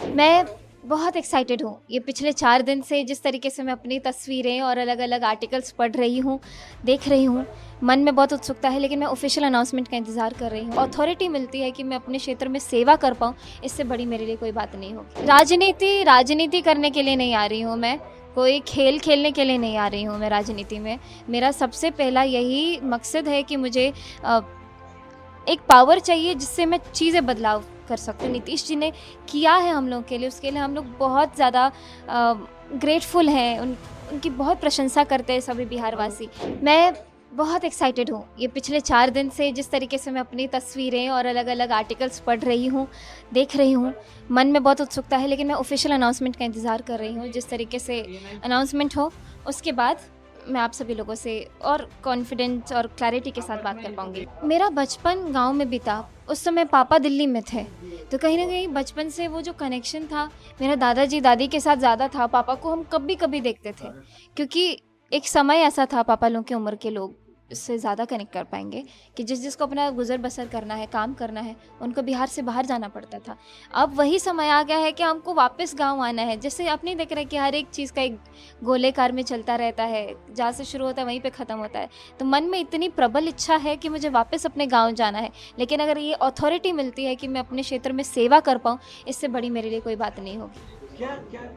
मैं बहुत एक्साइटेड हूँ। ये पिछले 4 दिन से जिस तरीके से मैं अपनी तस्वीरें और अलग-अलग आर्टिकल्स पढ़ रही हूँ, देख रही हूँ, मन में बहुत उत्सुकता है, लेकिन मैं ऑफ़िशियल अनाउंसमेंट का इंतज़ार कर रही हूँ। अथॉरिटी मिलती है कि मैं अपने क्षेत्र में सेवा कर पाऊँ, इससे बड़ी मेरे लिए कोई बात नहीं होगी। राजनीति करने के लिए नहीं आ रही हूँ मैं, कोई खेल खेलने के लिए नहीं आ रही हूँ मैं राजनीति में। मेरा सबसे पहला यही मकसद है कि मुझे अ, एक पावर चाहिए जिससे मैं चीज़ें बदलाव कर सकूँ। नीतीश जी ने किया है हम लोग के लिए, उसके लिए हम लोग बहुत ज़्यादा ग्रेटफुल हैं, उनकी बहुत प्रशंसा करते हैं सभी बिहारवासी। मैं बहुत एक्साइटेड हूँ। ये पिछले 4 दिन से जिस तरीके से मैं अपनी तस्वीरें और अलग-अलग आर्टिकल्स पढ़ रही हूँ, देख रही हूँ, मन में बहुत उत्सुकता है, लेकिन मैं ऑफ़िशियल अनाउंसमेंट का इंतज़ार कर रही हूँ। जिस तरीके से अनाउंसमेंट हो, उसके बाद मैं आप सभी लोगों से और कॉन्फिडेंस और क्लैरिटी के साथ बात कर पाऊँगी। मेरा बचपन गाँव में बीता, उस समय पापा दिल्ली में थे, तो कहीं न कहीं बचपन से वो जो कनेक्शन था, मेरे दादाजी, दादी के साथ ज़्यादा था। पापा को हम कभी-कभी देखते थे, क्योंकि एक समय ऐसा था पापा लोगों की उम्र के लोग इससे ज़्यादा कनेक्ट कर पाएँगे कि जिसको अपना गुज़र-बसर करना है, काम करना है, उनको बिहार से बाहर जाना पड़ता था। अब वही समय आ गया है कि हमको वापस गाँव आना है। जैसे आप नहीं देख रहे कि हर एक चीज़ का एक गोलेकार में चलता रहता है, जहाँ से शुरू होता है वहीं पे ख़त्म होता है। तो मन में इतनी प्रबल इच्छा है कि मुझे वापस अपने गाँव जाना है, लेकिन अगर ये अथॉरिटी मिलती है कि मैं अपने क्षेत्र में सेवा कर पाऊँ, इससे बड़ी मेरे लिए कोई बात नहीं होगी। क्या क्या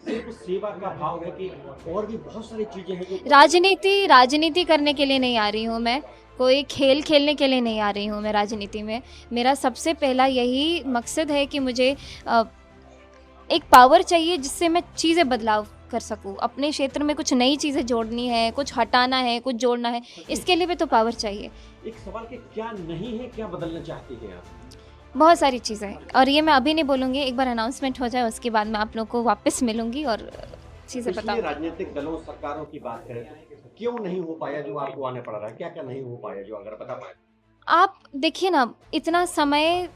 सिर्फ सेवा का भाव है कि और भी बहुत सारी चीजें हैं जो राजनीति करने के लिए नहीं आ रही हूँ मैं, कोई खेल खेलने के लिए नहीं आ रही हूँ मैं राजनीति में। मेरा सबसे पहला यही मकसद है कि मुझे एक पावर चाहिए जिससे मैं चीज़ें बदलाव कर सकूँ। अपने क्षेत्र में कुछ नई चीज़ें जोड़नी है, कुछ हटाना है, कुछ जोड़ना है, इसके लिए भी तो पावर चाहिए। एक सवाल कि क्या नहीं है, क्या बदलना चाहती हैं आप? बहुत सारी चीज़ें हैं और ये मैं अभी नहीं बोलूँगी, एक बार अनाउंसमेंट हो जाए उसके बाद मैं आप लोगों को वापस मिलूँगी और चीज़ें पिछले बताऊँगी। राजनीतिक दलों सरकारों की बात करें तो क्यों नहीं हो पाया जो आपको आने पड़ रहा है? क्या क्या नहीं हो पाया जो अगर बता पाए? आप देखिए ना, इतना समय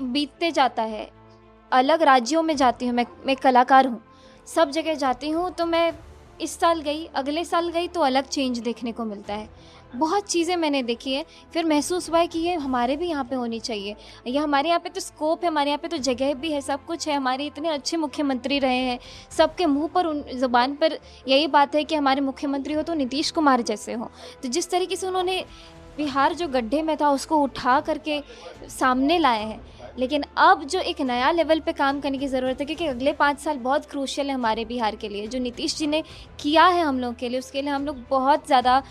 बीतते जाता है, अलग राज्यों में जाती हूँ मैं कलाकार हूँ, सब जगह जाती हूँ तो मैं इस साल गई, अगले साल गई तो अलग चेंज देखने को मिलता है। बहुत चीज़ें मैंने देखी है, फिर महसूस हुआ है कि ये हमारे भी यहाँ पे होनी चाहिए। ये हमारे यहाँ पे तो स्कोप है, हमारे यहाँ पे तो जगह भी है, सब कुछ है, हमारे इतने अच्छे मुख्यमंत्री रहे हैं, सबके मुँह पर ज़ुबान पर यही बात है कि हमारे मुख्यमंत्री हो तो नीतीश कुमार जैसे हों। तो जिस तरीके से उन्होंने बिहार जो गड्ढे में था उसको उठा करके सामने लाए हैं, लेकिन अब जो एक नया लेवल पे काम करने की ज़रूरत है, क्योंकि अगले 5 साल बहुत क्रूशियल है हमारे बिहार के लिए। जो नीतीश जी ने किया है हम लोग के लिए, उसके लिए हम लोग बहुत ज़्यादा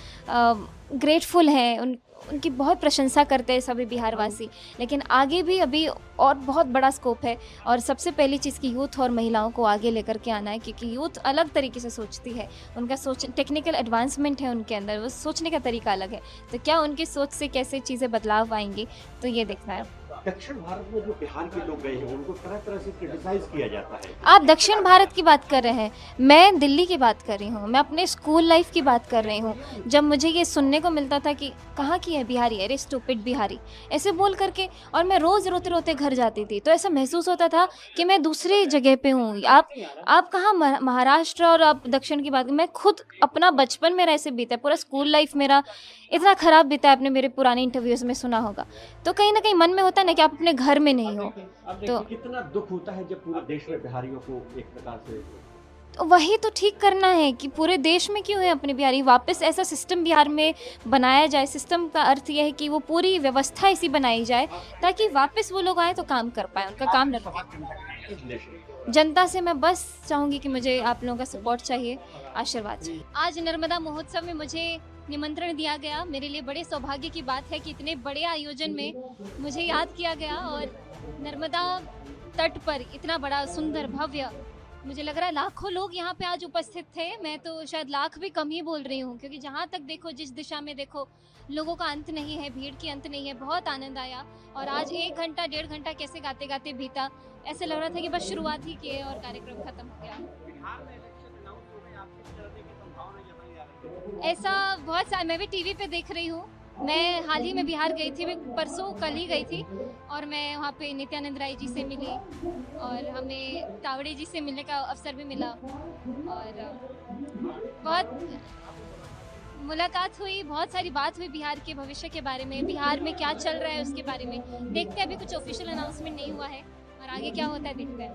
ग्रेटफुल हैं, उनकी बहुत प्रशंसा करते हैं सभी बिहारवासी। लेकिन आगे भी अभी और बहुत बड़ा स्कोप है और सबसे पहली चीज़ कि यूथ और महिलाओं को आगे लेकर के आना है, क्योंकि यूथ अलग तरीके से सोचती है, उनका सोच टेक्निकल एडवांसमेंट है उनके अंदर, वो सोचने का तरीका अलग है। तो क्या उनकी सोच से कैसे चीज़ें बदलाव आएँगी, तो ये देखना है। दक्षिण भारत में जो बिहार के लोग गए हैं उनको तरह तरह से क्रिटिसाइज किया जाता है। आप दक्षिण भारत की बात कर रहे हैं, मैं दिल्ली की बात कर रही हूँ, मैं अपने स्कूल लाइफ की बात कर रही हूँ। जब मुझे ये सुनने को मिलता था कि कहाँ की है बिहारी, अरे स्टूपिड बिहारी, ऐसे बोल करके, और मैं रोज़ रोते-रोते घर जाती थी, तो ऐसा महसूस होता था कि मैं दूसरी जगह पे हूँ। आप कहाँ महाराष्ट्र और आप दक्षिण की बात, मैं खुद अपना बचपन मेरा ऐसे बीता है, पूरा स्कूल लाइफ मेरा इतना ख़राब बीता है, आपने मेरे पुराने इंटरव्यूज़ में सुना होगा। तो कहीं न कहीं मन में होता है ना कि आप अपने घर में नहीं हो। अब तो देखिए कितना दुख होता है जब पूरे देश में बिहारियों को एक प्रकार से वही तो ठीक करना है कि पूरे देश में क्यों है अपने बिहारी, वापस ऐसा सिस्टम बिहार में बनाया जाए। सिस्टम का अर्थ यह है कि वो पूरी व्यवस्था ऐसी बनाई जाए ताकि वापस वो लोग आए तो काम कर पाए, उनका काम न रुके। जनता से मैं बस चाहूँगी कि मुझे आप लोगों का सपोर्ट चाहिए, आशीर्वाद चाहिए। आज नर्मदा महोत्सव में मुझे निमंत्रण दिया गया, मेरे लिए बड़े सौभाग्य की बात है कि इतने बड़े आयोजन में मुझे याद किया गया और नर्मदा तट पर इतना बड़ा सुंदर भव्य, मुझे लग रहा है लाखों लोग यहाँ पे आज उपस्थित थे। मैं तो शायद लाख भी कम ही बोल रही हूँ, क्योंकि जहाँ तक देखो, जिस दिशा में देखो, लोगों का अंत नहीं है, भीड़ की अंत नहीं है। बहुत आनंद आया और आज 1 घंटा 1.5 घंटा कैसे गाते गाते बीता, ऐसे लग रहा था कि बस शुरुआत ही की है और कार्यक्रम खत्म हो गया। ऐसा बहुत सा मैं भी टीवी पे देख रही हूँ। मैं हाल ही में बिहार गई थी, मैं परसों कल ही गई थी और मैं वहाँ पे नित्यानंद राय जी से मिली और हमें तावड़े जी से मिलने का अवसर भी मिला और बहुत मुलाकात हुई, बहुत सारी बात हुई बिहार के भविष्य के बारे में, बिहार में क्या चल रहा है उसके बारे में। देखते हैं, अभी कुछ ऑफिशियल अनाउंसमेंट नहीं हुआ है, और आगे क्या होता है देखते हैं।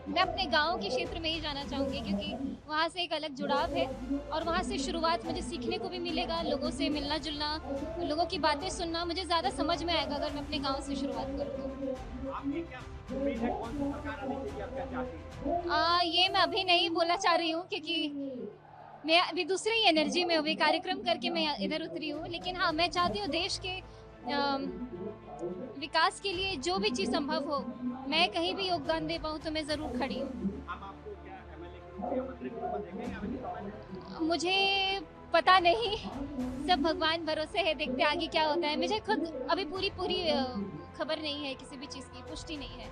मैं अपने गांव के क्षेत्र में ही जाना चाहूँगी क्योंकि वहाँ से एक अलग जुड़ाव है और वहाँ से शुरुआत मुझे सीखने को भी मिलेगा, लोगों से मिलना जुलना, लोगों की बातें सुनना मुझे ज़्यादा समझ में आएगा अगर मैं अपने गांव से शुरुआत करूँ तो। आपकी क्या उम्मीद है, कौन सी सरकार आनी चाहिए, आप क्या चाहती हैं? ये मैं अभी नहीं बोलना चाह रही हूँ क्योंकि मैं अभी दूसरे ही एनर्जी में हूँ, अभी कार्यक्रम करके मैं इधर उतरी हूँ, लेकिन हाँ मैं चाहती हूँ देश के विकास के लिए जो भी चीज़ संभव हो, मैं कहीं भी योगदान दे पाऊँ तो मैं ज़रूर खड़ी हूँ। हम आपको क्या एमएलए के रूप में या मंत्री के रूप में देखेंगे आने के समय में? मुझे पता नहीं, सब भगवान भरोसे है, देखते आगे क्या होता है। मुझे खुद अभी पूरी खबर नहीं है, किसी भी चीज़ की पुष्टि नहीं है।